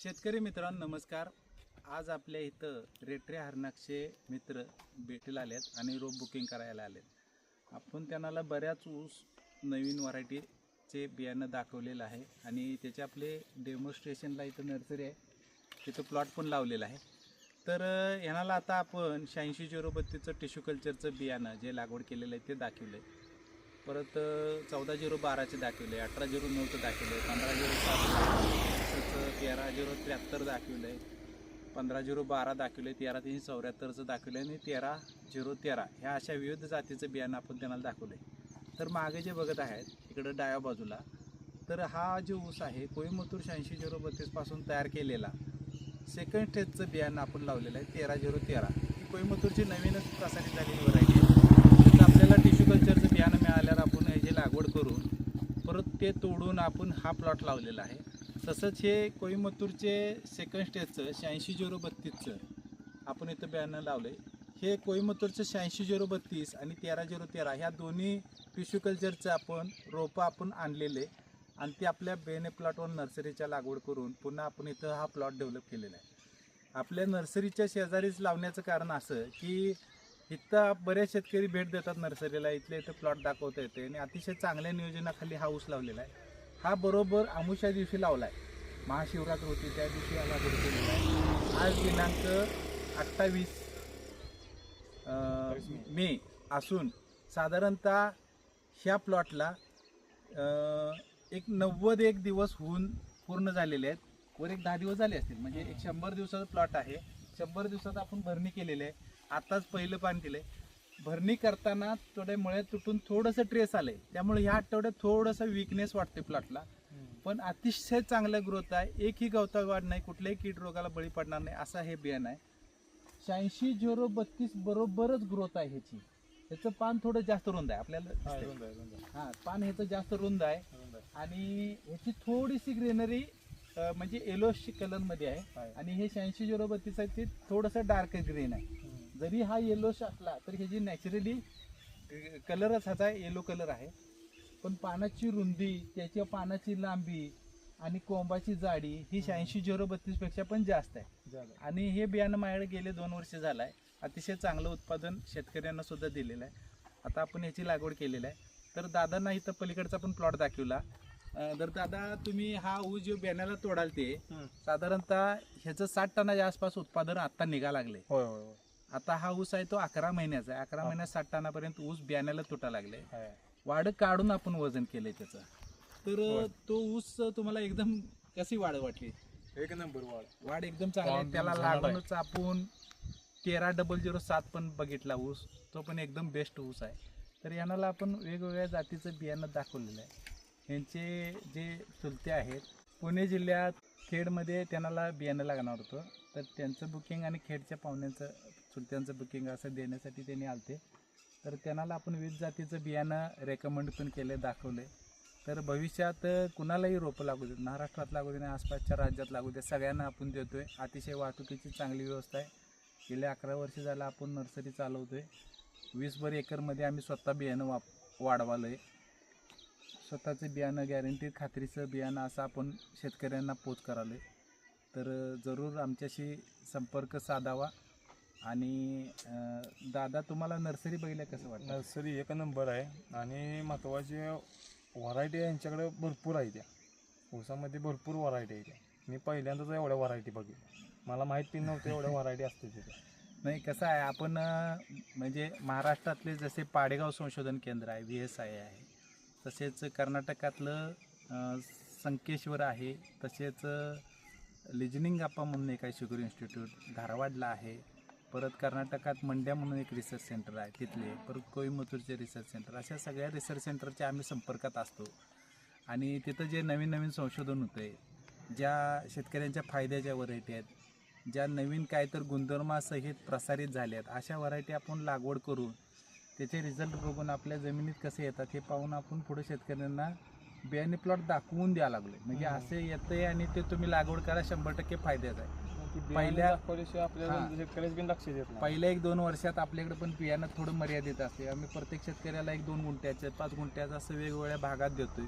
शेतकरी मित्रांनो नमस्कार. आज आपल्या इथं रेटरे हरणाक्षे मित्र भेटीला आलेत आणि रोप बुकिंग करायला आलेत. आपण त्यांना बऱ्याच ऊस नवीन व्हरायटीचे बियाणं दाखवलेलं आहे आणि त्याचे आपले डेमॉन्स्ट्रेशनला इथं नर्सरी आहे, तिथं प्लॉट पण लावलेला आहे. तर यांना आता आपण 86-032चं टिश्यू कल्चरचं बियाणं जे लागवड केलेलं आहे ते दाखवलं आहे. परत 14-012चे दाखवले, 18-09चं दाखवलं आहे, 15-07चं 13-073 दाखवलं आहे, 15-012 दाखवलं आहे, 13-374चं दाखवलं आहे आणि 13-013 ह्या अशा विविध जातीचं बियाणं आपण त्यांना दाखवलं आहे. तर मागे जे बघत आहेत इकडं डाव्या बाजूला, तर हा जो ऊस आहे कोईमतूर 86-032पासून तयार केलेला सेकंड स्टेजचं बियाणं आपण लावलेलं आहे 13-013. ही कोईमतूरची नवीनच प्रसारित झालेली व्हरायटी आहे. त्याचं आपल्याला टिश्यू कल्चरचं बियाणं मिळाल्यावर आपण ह्याची लागवड करून परत ते तोडून आपण हा प्लॉट लावलेला आहे. तसंच हे कोईमतूरचे सेकंड स्टेजचं 86-032चं आपण इथं बियाणं लावलं आहे. हे कोईमतूरचं 86-032 आणि 13-013 ह्या दोन्ही टिश्यू कल्चरचं आपण रोपं आपण आणलेले आणि ते आपल्या बेने प्लॉटवर नर्सरीच्या लागवड करून पुन्हा आपण इथं हा प्लॉट डेव्हलप केलेला आहे. आपल्या नर्सरीच्या शेजारीच लावण्याचं कारण असं की इथं बरेच शेतकरी भेट देतात नर्सरीला, इथल्या इथं प्लॉट दाखवता येते आणि अतिशय चांगल्या नियोजनाखाली हा ऊस लावलेला आहे. हा बरोबर अमावस्या दिवशी लावला आहे, महाशिवरात्र होती त्या दिवशी हा लागवड केलेला आहे. आज दिनांक 28 मे असून साधारणतः ह्या प्लॉटला एक 90 दिवस होऊन पूर्ण झालेले आहेत. वर एक 10 दिवस झाले असतील, म्हणजे एक 100 दिवसाचा प्लॉट आहे. 100 दिवसात आपण भरणी केलेली आहे. आताच पहिलं पान दिलंय. भरणी करताना थोडे मळे तुटून थोडंसं ट्रेस आलंय, त्यामुळे ह्या आठवड्यात थोडंसं वीकनेस वाटते प्लॉटला. पण अतिशय चांगलं ग्रोथ आहे, एकही गवताळ वाढ नाही, कुठल्याही कीड रोगाला बळी पडणार नाही असा हे बियाणं आहे. 86-032 बरोबरच ग्रोथ आहे ह्याची. ह्याचं पान थोडं जास्त रुंद आहे आपल्याला, हा पान ह्याचं जास्त रुंद आहे आणि ह्याची थोडीशी ग्रीनरी म्हणजे येलोश कलर मध्ये आहे आणि हे 86-032 आहे ते थोडंसं डार्क ग्रीन आहे. जरी हा येलोश असला तर ह्याची नॅचरली कलरच ह्याचा येलो कलर आहे, पण पानाची रुंदी, त्याच्या पानाची लांबी आणि कोंबाची जाडी ही 86-032 पेक्षा पण जास्त आहे. आणि हे बियाणं माझ्याकडे गेले 2 वर्ष झालं आहे. अतिशय चांगलं उत्पादन शेतकऱ्यांना सुद्धा दिलेलं आहे. आता आपण ह्याची लागवड केलेली आहे. तर दादांना इथं पलीकडचा पण प्लॉट दाखवला. तर दादा तुम्ही हा ऊस जो बियाण्याला तोडाल ते साधारणतः ह्याचं 60 टनाच्या आसपास उत्पादन आता निघा लागले. आता हा ऊस आहे तो 11 महिन्याचा आहे. 11 महिन्यात 60 टनापर्यंत ऊस बियाण्याला तुटा लागले. वाढ काढून आपण वजन केलंय त्याचं. तर तो ऊस तुम्हाला एकदम कशी वाढ वाटली? एक नंबर वाढ एकदम चांगली आहे. त्याला लागूनच आपण 13-007 पण बघितला ऊस, तो पण एकदम बेस्ट ऊस आहे. तर यांना आपण वेगवेगळ्या जातीचं बियाणं दाखवलेलं आहे. यांचे जे चुलते आहेत पुणे जिल्ह्यात खेडमध्ये त्यांना बियाणं लागणार होतं, तर त्यांचं बुकिंग आणि खेडच्या पाहुण्यांचं चुलत्यांचं बुकिंग असं देण्यासाठी त्यांनी आलते. तर त्यांना आपण विविध जातीचं बियाणं रेकमेंड पण केलं, दाखवलं. तर भविष्यात कुणालाही रोपं लागू देत, महाराष्ट्रात लागू दे नाही आसपासच्या राज्यात लागू दे, सगळ्यांना आपण देतोय. अतिशय वाहतुकीची चांगली व्यवस्था आहे. गेले 11 वर्ष झालं आपण नर्सरी चालवतोय. 20 एकरमध्ये आम्ही स्वतः बियाणं वाढवालं आहे. स्वतःचं बियाणं गॅरंटी खात्रीचं बियाणं असं आपण शेतकऱ्यांना पोच करायला. तर जरूर आमच्याशी संपर्क साधावा. आणि दादा तुम्हाला नर्सरी बघितलं कसं वाटतं? नर्सरी एक नंबर आहे आणि महत्त्वाची व्हरायटी यांच्याकडे भरपूर आहे. त्या ऊसामध्ये भरपूर व्हरायटी आहे. मी पहिल्यांदाच एवढ्या व्हरायटी बघितल्या, मला माहिती नव्हतं एवढ्या व्हरायटी असते तिथे. नाही कसं आहे, आपण म्हणजे महाराष्ट्रातले जसे पाडेगाव संशोधन केंद्र आहे, VSI आहे, तसेच कर्नाटकातलं संकेश्वर आहे, तसेच लिजनिंगाप्पा म्हणून एक आहे शुगर इन्स्टिट्यूट धारवाडला आहे. परत कर्नाटकात मंड्या म्हणून एक रिसर्च सेंटर आहे तिथले, परत कोईमतूरचे रिसर्च सेंटर, अशा सगळ्या रिसर्च सेंटरच्या आम्ही संपर्कात असतो. आणि तिथं जे नवीन नवीन संशोधन होतं आहे, ज्या शेतकऱ्यांच्या फायद्याच्या व्हरायटी आहेत, ज्या नवीन काय तर गुणधर्मासहित प्रसारित झाल्या आहेत, अशा व्हरायटी आपण लागवड करून त्याचे रिझल्ट बघून आपल्या जमिनीत कसे येतात हे पाहून आपण पुढे शेतकऱ्यांना बियाणे प्लॉट दाखवून द्यावं लागले. म्हणजे असे येतंय आणि ते तुम्ही लागवड करा, 100% फायद्याचं आहे. पहिल्या पहिल्या 1-2 वर्षात आपल्याकडे पण बियाणं थोडं मर्यादित असते. आम्ही प्रत्येक शेतकऱ्याला 1-2 गुंठ्याचं 5 गुंठ्याचं असं वेगवेगळ्या भागात देतोय.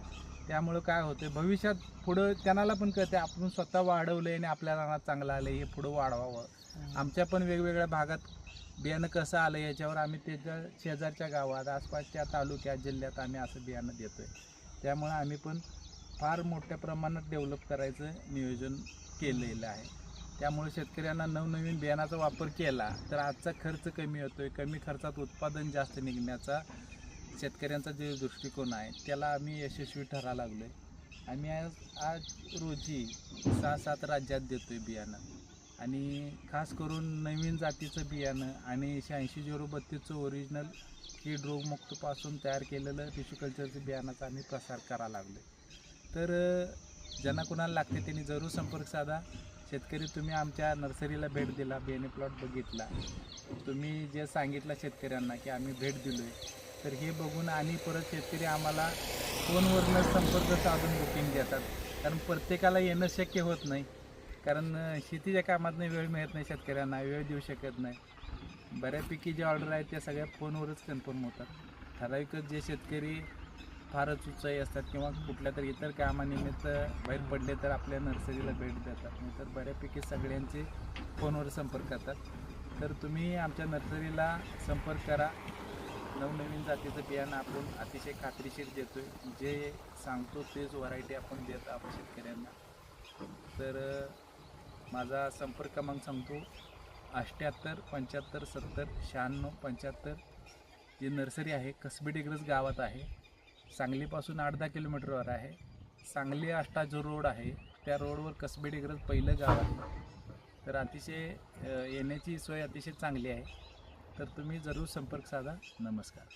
त्यामुळं काय होतं भविष्यात पुढं त्यांना पण कळते आपण स्वतः वाढवलं आणि आपल्या रानात चांगलं आलं हे पुढं वाढवावं. आमच्या पण वेगवेगळ्या भागात बियाणं कसं आलं याच्यावर आम्ही त्याच्या शेजारच्या गावात आसपासच्या तालुक्यात जिल्ह्यात आम्ही असं बियाणं देतो आहे. त्यामुळं आम्ही पण फार मोठ्या प्रमाणात डेव्हलप करायचं नियोजन केलेलं आहे. त्यामुळे शेतकऱ्यांना नवनवीन बियाणाचा वापर केला तर आजचा खर्च कमी होतो आहे. कमी खर्चात उत्पादन जास्त निघण्याचा शेतकऱ्यांचा जे दृष्टिकोन आहे त्याला आम्ही यशस्वी ठरायला लागलो आहे. आम्ही आज रोजी 6-7 राज्यात देतो आहे बियाणं आणि खास करून नवीन जातीचं बियाणं आणि 86-032चं ओरिजिनल ही रोगमुक्तपासून तयार केलेलं टिश्यू कल्चरचं बियाणाचा आम्ही प्रसार करायला लागलो आहे. तर ज्यांना कोणाला लागते त्यांनी जरूर संपर्क साधा. शेतकरी तुम्ही आमच्या नर्सरीला भेट दिला, बियाणे प्लॉट बघितला, तुम्ही जे सांगितलं शेतकऱ्यांना की आम्ही भेट दिलो आहे तर हे बघून आणि परत शेतकरी आम्हाला फोनवरनं संपर्क साधून बुकिंग देतात. कारण प्रत्येकाला येणं शक्य होत नाही, कारण शेतीच्या कामातनं वेळ मिळत नाही, शेतकऱ्यांना वेळ देऊ शकत नाही. बऱ्यापैकी जे ऑर्डर आहेत त्या सगळ्या फोनवरच कन्फर्म होतात. ठराविकच जे शेतकरी फारच उत्साही असतात किंवा कुठल्या तरी इतर कामानिमित्त बाहेर पडले तर आपल्या नर्सरीला भेट देतात, नाही तर बऱ्यापैकी सगळ्यांचे फोनवर संपर्क करतात. तर तुम्ही आमच्या नर्सरीला संपर्क करा. नवनवीन जातीचं बियाणं आपण अतिशय खात्रीशीर देतो आहे. जे सांगतो तेच व्हरायटी आपण देतो आपण शेतकऱ्यांना. तर माझा संपर्क क्रमांक सांगतो 78 75 70 96 75. जी नर्सरी आहे कसबी डिग्रज गावात आहे. सांगलीपासून 8-10 किलोमीटरवर आहे. सांगली अष्टाजूर रोड आहे, त्या रोडवर कसबी डिग्रज पहिलं गाव आहे. तर अतिशय येण्याची सोय अतिशय चांगली आहे. तर तुम्ही जरूर संपर्क साधा. नमस्कार.